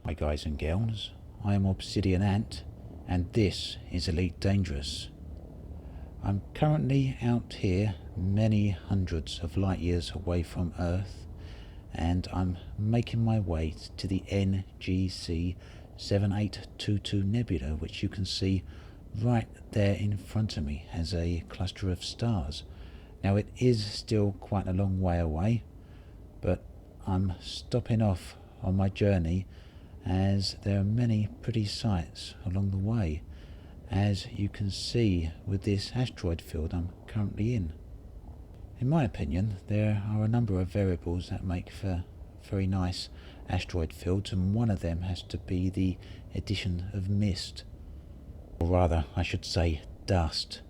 Hi guys and girls, I am Obsidian Ant and this is Elite Dangerous. I'm currently out here many hundreds of light years away from Earth and I'm making my way to the NGC 7822 Nebula, which you can see right there in front of me as a cluster of stars. Now it is still quite a long way away, but I'm stopping off on my journey as there are many pretty sights along the way, as you can see with this asteroid field I'm currently in. In my opinion, there are a number of variables that make for very nice asteroid fields, and one of them has to be the addition of mist, or rather I should say dust,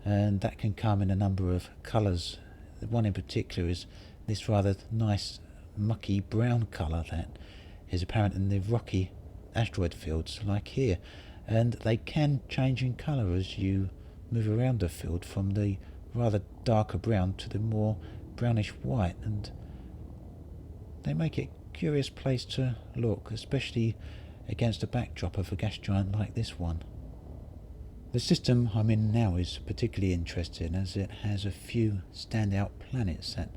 and that can come in a number of colours. The one in particular is this rather nice mucky brown colour that is apparent in the rocky asteroid fields like here, and they can change in colour as you move around the field from the rather darker brown to the more brownish white, and they make it a curious place to look, especially against a backdrop of a gas giant like this one. The system I'm in now is particularly interesting as it has a few standout planets that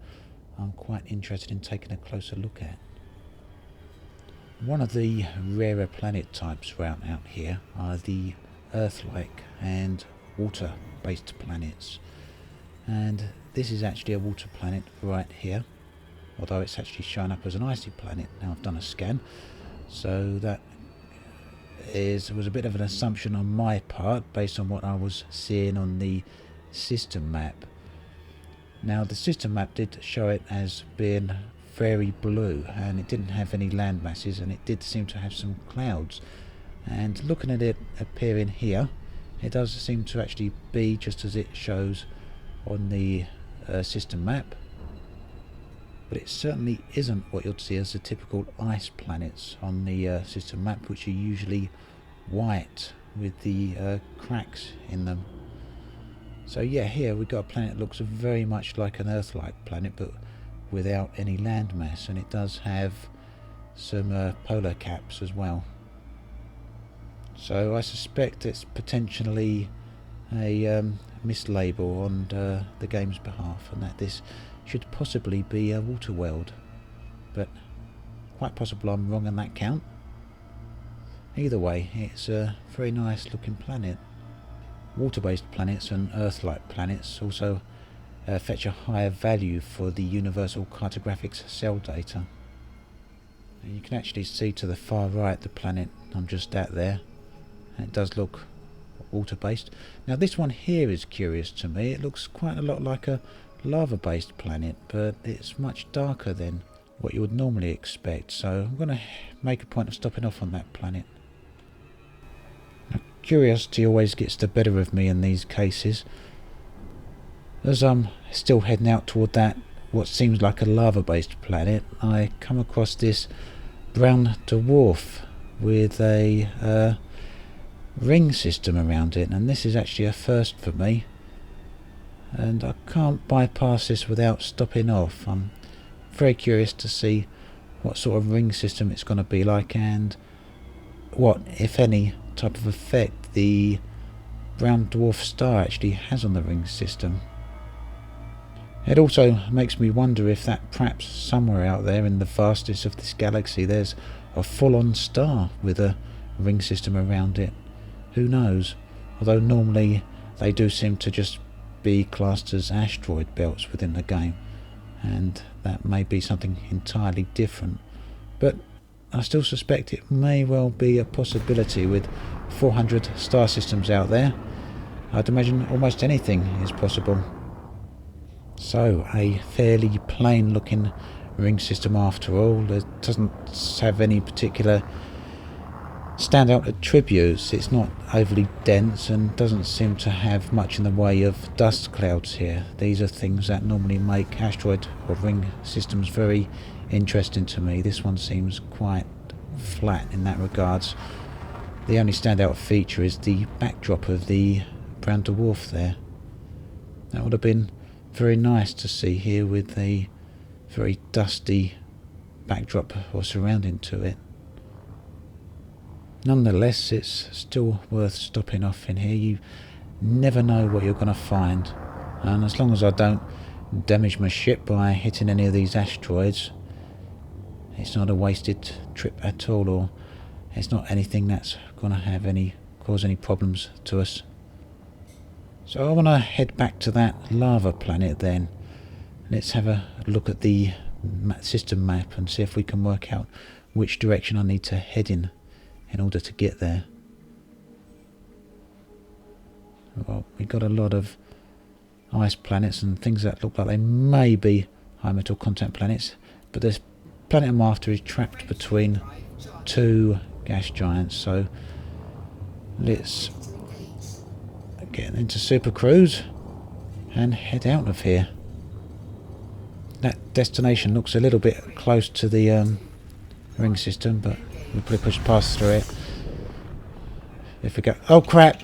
I'm quite interested in taking a closer look at. One of the rarer planet types found out here are the Earth-like and water-based planets, and this is actually a water planet right here, although it's actually shown up as an icy planet. Now I've done a scan, so that was a bit of an assumption on my part based on what I was seeing on the system map. Now the system map did show it as being very blue, and it didn't have any land masses, and it did seem to have some clouds, and looking at it appearing here, it does seem to actually be just as it shows on the system map, but it certainly isn't what you'd see as the typical ice planets on the system map, which are usually white with the cracks in them. So yeah, here we've got a planet that looks very much like an Earth-like planet, but without any landmass, and it does have some polar caps as well. So I suspect it's potentially a mislabel on the game's behalf, and that this should possibly be a water world, but quite possible I'm wrong on that count. Either way, it's a very nice looking planet. Water-based planets and Earth-like planets also fetch a higher value for the Universal Cartographics cell data. And you can actually see to the far right the planet I'm just at there. It does look water-based. Now this one here is curious to me. It looks quite a lot like a lava-based planet, but it's much darker than what you would normally expect, so I'm going to make a point of stopping off on that planet. Now, curiosity always gets the better of me in these cases. As I'm still heading out toward that what seems like a lava-based planet, I come across this brown dwarf with a ring system around it, and this is actually a first for me, and I can't bypass this without stopping off. I'm very curious to see what sort of ring system it's going to be like, and what, if any, type of effect the brown dwarf star actually has on the ring system. It also makes me wonder if that perhaps somewhere out there in the vastness of this galaxy there's a full-on star with a ring system around it. Who knows? Although normally they do seem to just be classed as asteroid belts within the game, and that may be something entirely different. But I still suspect it may well be a possibility. With 400 star systems out there, I'd imagine almost anything is possible. So, a fairly plain looking ring system after all. It doesn't have any particular standout attributes. It's not overly dense and doesn't seem to have much in the way of dust clouds here. These are things that normally make asteroid or ring systems very interesting to me. This one seems quite flat in that regards. The only standout feature is the backdrop of the brown dwarf there. That would have been very nice to see here with a very dusty backdrop or surrounding to it. Nonetheless, it's still worth stopping off in here. You never know what you're going to find, and as long as I don't damage my ship by hitting any of these asteroids, it's not a wasted trip at all, or it's not anything that's going to cause any problems to us. So I want to head back to that lava planet then. Let's have a look at the system map and see if we can work out which direction I need to head in order to get there. Well, we got a lot of ice planets and things that look like they may be high metal content planets, but this planet I'm after is trapped between two gas giants, so let's get into Super Cruise and head out of here. That destination looks a little bit close to the ring system, but we'll probably push past through it. If we go... Oh crap!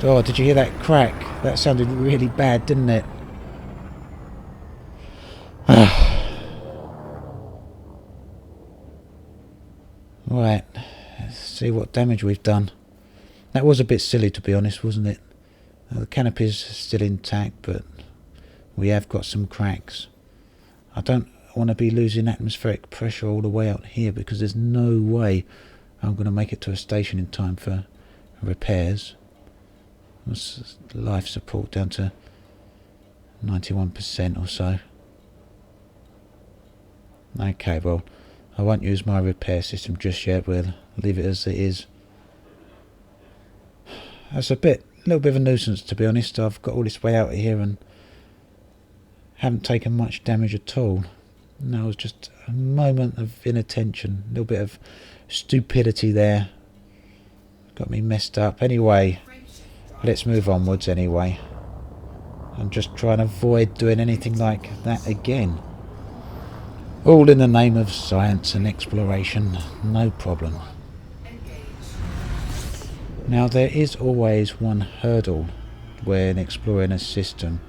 Oh, did you hear that crack? That sounded really bad, didn't it? Right, let's see what damage we've done. That was a bit silly, to be honest, wasn't it? The canopy's still intact, but we have got some cracks. I don't want to be losing atmospheric pressure all the way out here, because there's no way I'm going to make it to a station in time for repairs. Life support down to 91% or so. Okay, well, I won't use my repair system just yet. We'll leave it as it is. That's a little bit of a nuisance, to be honest. I've got all this way out here and haven't taken much damage at all. No, it was just a moment of inattention, a little bit of stupidity there. Got me messed up. Anyway, let's move onwards anyway. I'm just trying to avoid doing anything like that again. All in the name of science and exploration, no problem. Now, there is always one hurdle when exploring a system.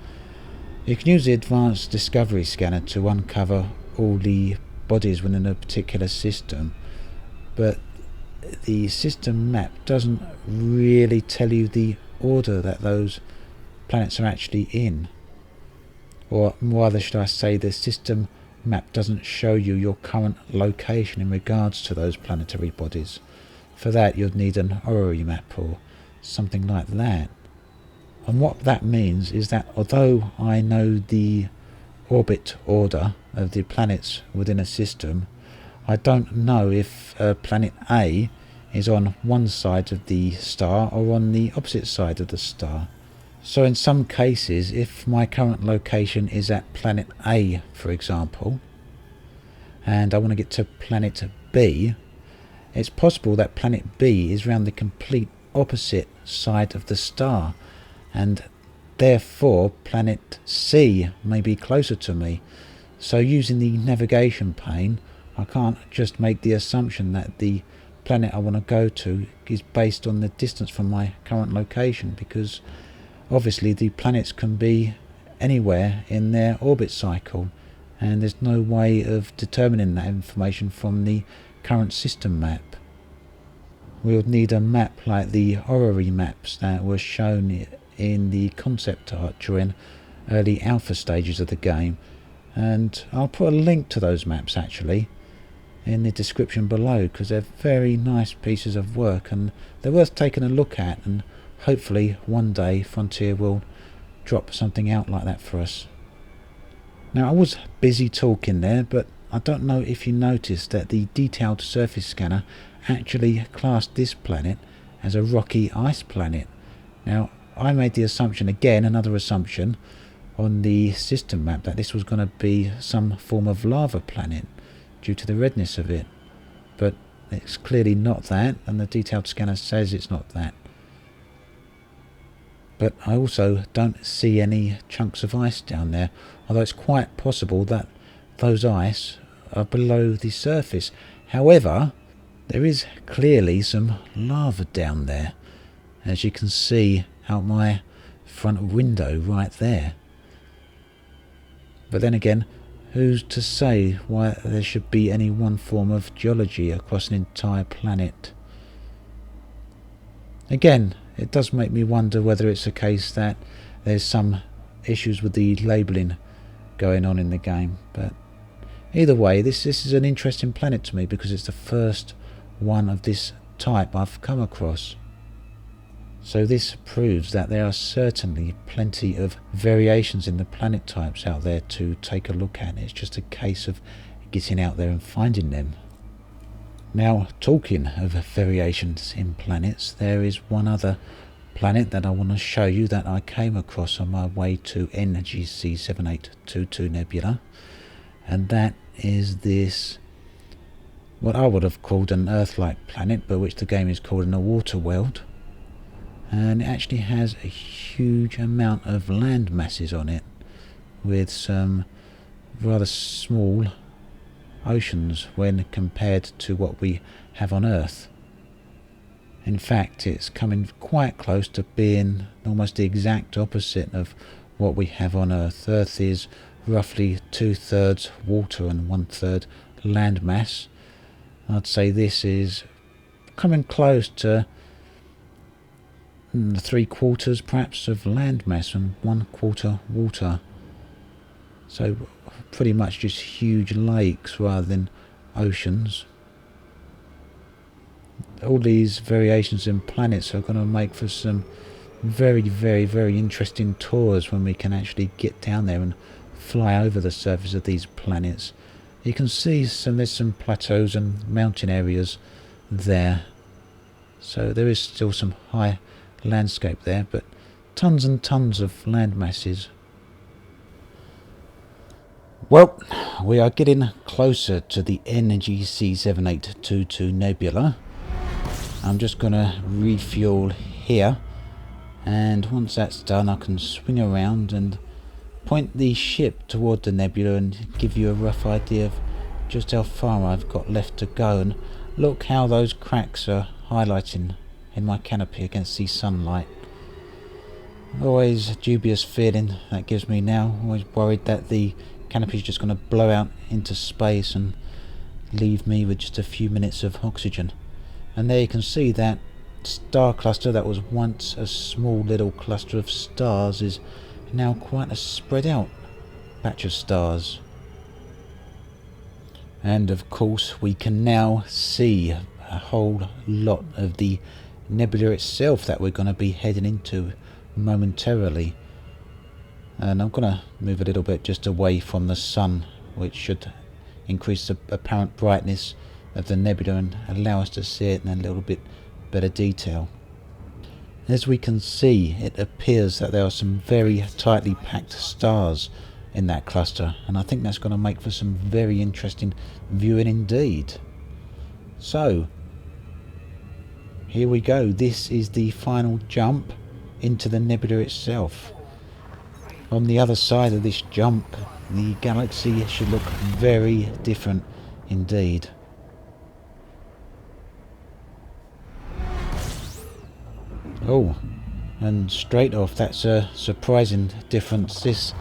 You can use the Advanced Discovery Scanner to uncover all the bodies within a particular system, but the system map doesn't really tell you the order that those planets are actually in. Or rather, should I say, the system map doesn't show you your current location in regards to those planetary bodies. For that, you'd need an orrery map or something like that. And what that means is that although I know the orbit order of the planets within a system, I don't know if planet A is on one side of the star or on the opposite side of the star. So in some cases, if my current location is at planet A, for example, and I want to get to planet B, it's possible that planet B is round the complete opposite side of the star, and therefore planet C may be closer to me. So using the navigation pane, I can't just make the assumption that the planet I want to go to is based on the distance from my current location, because obviously the planets can be anywhere in their orbit cycle, and there's no way of determining that information from the current system map. We would need a map like the orrery maps that were shown in the concept art during early alpha stages of the game, and I'll put a link to those maps actually in the description below, because they're very nice pieces of work and they're worth taking a look at, and hopefully one day Frontier will drop something out like that for us. Now, I was busy talking there, but I don't know if you noticed that the detailed surface scanner actually classed this planet as a rocky ice planet. Now, I made the assumption, again another assumption, on the system map that this was going to be some form of lava planet due to the redness of it, but it's clearly not that, and the detailed scanner says it's not that. But I also don't see any chunks of ice down there, although it's quite possible that those ice are below the surface. However, there is clearly some lava down there, as you can see out my front window right there. But then again, who's to say why there should be any one form of geology across an entire planet? Again, it does make me wonder whether it's a case that there's some issues with the labelling going on in the game, but either way, this is an interesting planet to me because it's the first one of this type I've come across. So this proves that there are certainly plenty of variations in the planet types out there to take a look at. It's just a case of getting out there and finding them. Now, talking of variations in planets, there is one other planet that I want to show you that I came across on my way to NGC 7822 Nebula, and that is this, what I would have called an Earth-like planet, but which the game is calling a water world. And it actually has a huge amount of land masses on it, with some rather small oceans when compared to what we have on Earth. In fact, it's coming quite close to being almost the exact opposite of what we have on Earth. Earth is roughly 2/3 water and 1/3 land mass. I'd say this is coming close to 3/4 perhaps of land mass and 1/4 water. So pretty much just huge lakes rather than oceans. All these variations in planets are going to make for some very, very, very interesting tours when we can actually get down there and fly over the surface of these planets. You can see there's some plateaus and mountain areas there. So there is still some high landscape there, but tons and tons of land masses. Well, we are getting closer to the NGC 7822 Nebula. I'm just going to refuel here, and once that's done I can swing around and point the ship toward the nebula and give you a rough idea of just how far I've got left to go. And look how those cracks are highlighting in my canopy against the sunlight. Always a dubious feeling that gives me now. Always worried that the canopy is just going to blow out into space and leave me with just a few minutes of oxygen. And there you can see that star cluster that was once a small little cluster of stars is now quite a spread out patch of stars. And of course we can now see a whole lot of the nebula itself that we're going to be heading into momentarily. And I'm going to move a little bit just away from the sun, which should increase the apparent brightness of the nebula and allow us to see it in a little bit better detail. As we can see, it appears that there are some very tightly packed stars in that cluster, and I think that's going to make for some very interesting viewing indeed. So here we go. This is the final jump into the nebula itself. On the other side of this jump, the galaxy should look very different indeed. Oh, and straight off, that's a surprising difference. This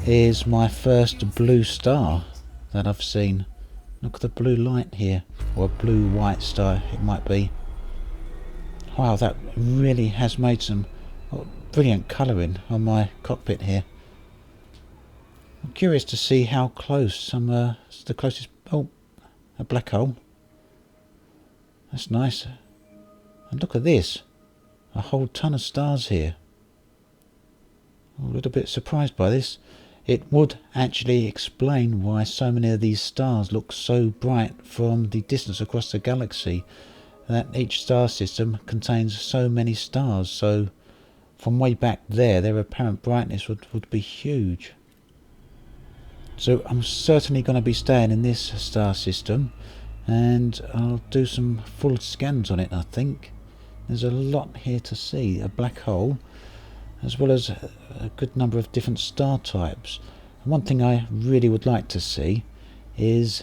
is my first blue star that I've seen. Look at the blue light here, or a blue-white star it might be. Wow, that really has made some brilliant colouring on my cockpit here. I'm curious to see how close the closest... Oh, a black hole. That's nice. And look at this. A whole ton of stars here. I'm a little bit surprised by this. It would actually explain why so many of these stars look so bright from the distance across the galaxy. That each star system contains so many stars, so from way back there, their apparent brightness would be huge. So I'm certainly going to be staying in this star system, and I'll do some full scans on it, I think. There's a lot here to see. A black hole, as well as a good number of different star types. And one thing I really would like to see is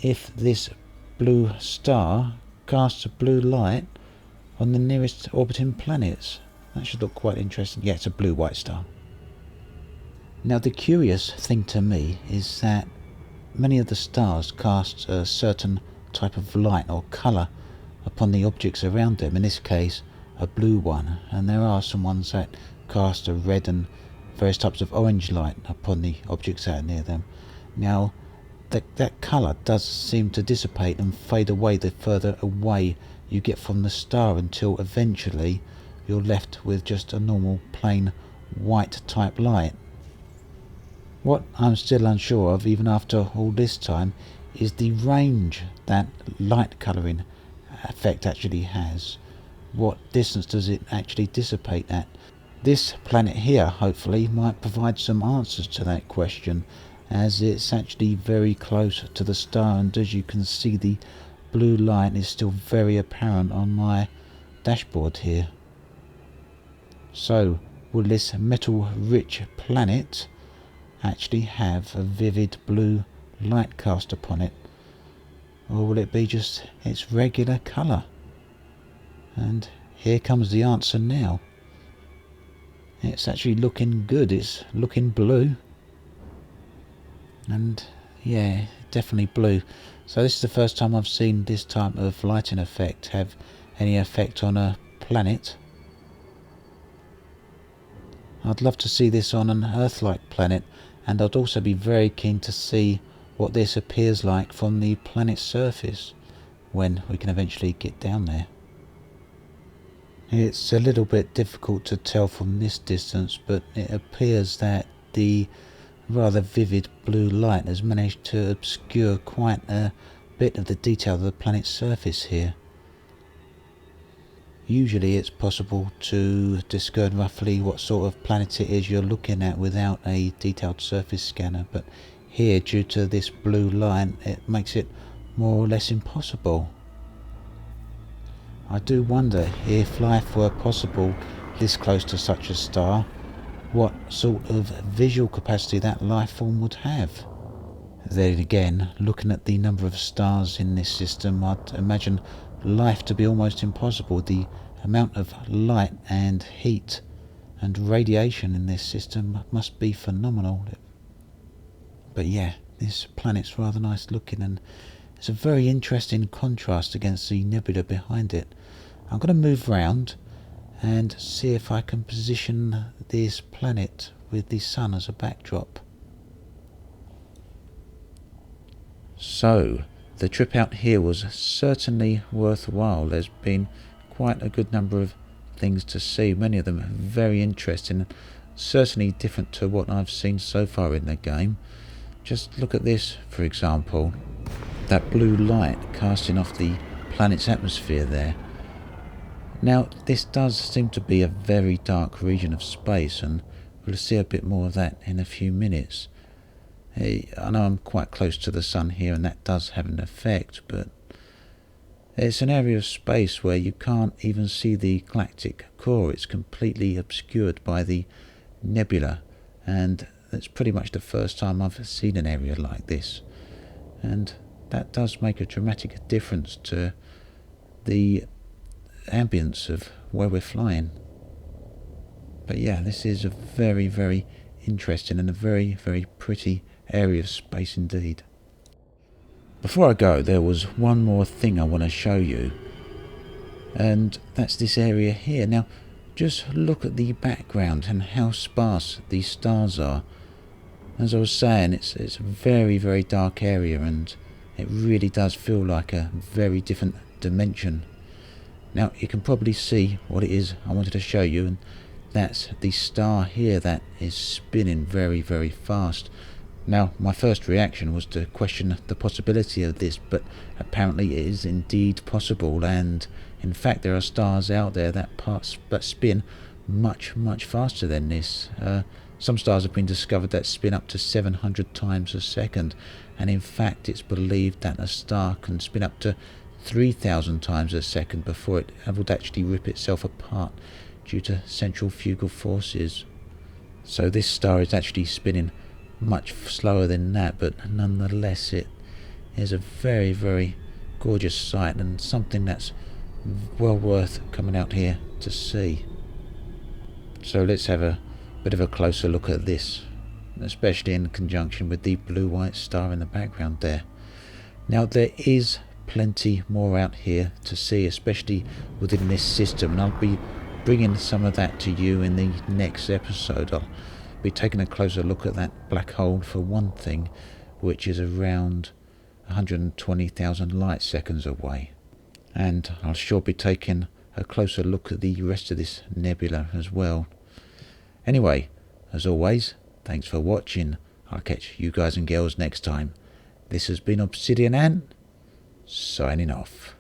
if this blue star casts a blue light on the nearest orbiting planets. That should look quite interesting. Yeah, it's a blue-white star. Now the curious thing to me is that many of the stars cast a certain type of light or colour upon the objects around them, in this case a blue one, and there are some ones that cast a red and various types of orange light upon the objects that are near them. Now that colour does seem to dissipate and fade away the further away you get from the star, until eventually you're left with just a normal plain white type light. What I'm still unsure of, even after all this time, is the range that light colouring effect actually has. What distance does it actually dissipate at? This planet here hopefully might provide some answers to that question, as it's actually very close to the star, and as you can see, the blue light is still very apparent on my dashboard here. So will this metal rich planet actually have a vivid blue light cast upon it, or will it be just its regular colour? And here comes the answer now. It's actually looking good. It's looking blue, and yeah, definitely blue. So this is the first time I've seen this type of lighting effect have any effect on a planet. I'd love to see this on an Earth-like planet, and I'd also be very keen to see what this appears like from the planet's surface when we can eventually get down there. It's a little bit difficult to tell from this distance, but it appears that the rather vivid blue light has managed to obscure quite a bit of the detail of the planet's surface here. Usually it's possible to discern roughly what sort of planet it is you're looking at without a detailed surface scanner, but here, due to this blue light, it makes it more or less impossible. I do wonder, if life were possible this close to such a star, what sort of visual capacity that life form would have. Then again, looking at the number of stars in this system, I'd imagine life to be almost impossible. The amount of light and heat and radiation in this system must be phenomenal. But yeah, this planet's rather nice looking, and it's a very interesting contrast against the nebula behind it. I'm going to move round and see if I can position this planet with the sun as a backdrop. So, the trip out here was certainly worthwhile. There's been quite a good number of things to see, many of them very interesting, certainly different to what I've seen so far in the game. Just look at this, for example, that blue light casting off the planet's atmosphere there. Now, this does seem to be a very dark region of space, and we'll see a bit more of that in a few minutes. I know I'm quite close to the sun here, and that does have an effect, but it's an area of space where you can't even see the galactic core. It's completely obscured by the nebula, and that's pretty much the first time I've seen an area like this. And that does make a dramatic difference to the ambience of where we're flying. But yeah, this is a very, very interesting and a very, very pretty area of space indeed. Before I go, there was one more thing I want to show you, and that's this area here. Now, just look at the background and how sparse these stars are. As I was saying, it's a very, very dark area, and it really does feel like a very different dimension. Now, you can probably see what it is I wanted to show you, and that's the star here that is spinning very, very fast. Now, my first reaction was to question the possibility of this, but apparently it is indeed possible, and in fact there are stars out there that spin much, much faster than this. Some stars have been discovered that spin up to 700 times a second, and in fact it's believed that a star can spin up to 3,000 times a second before it would actually rip itself apart due to centrifugal forces. So this star is actually spinning much slower than that, but nonetheless it is a very, very gorgeous sight, and something that's well worth coming out here to see. So let's have a bit of a closer look at this. especially in conjunction with the blue-white star in the background there. Now there is plenty more out here to see, especially within this system, and I'll be bringing some of that to you in the next episode. I'll be taking a closer look at that black hole for one thing, which is around 120,000 light seconds away, and I'll sure be taking a closer look at the rest of this nebula as well. Anyway, as always, thanks for watching. I'll catch you guys and girls next time. This has been Obsidian Ant, signing off.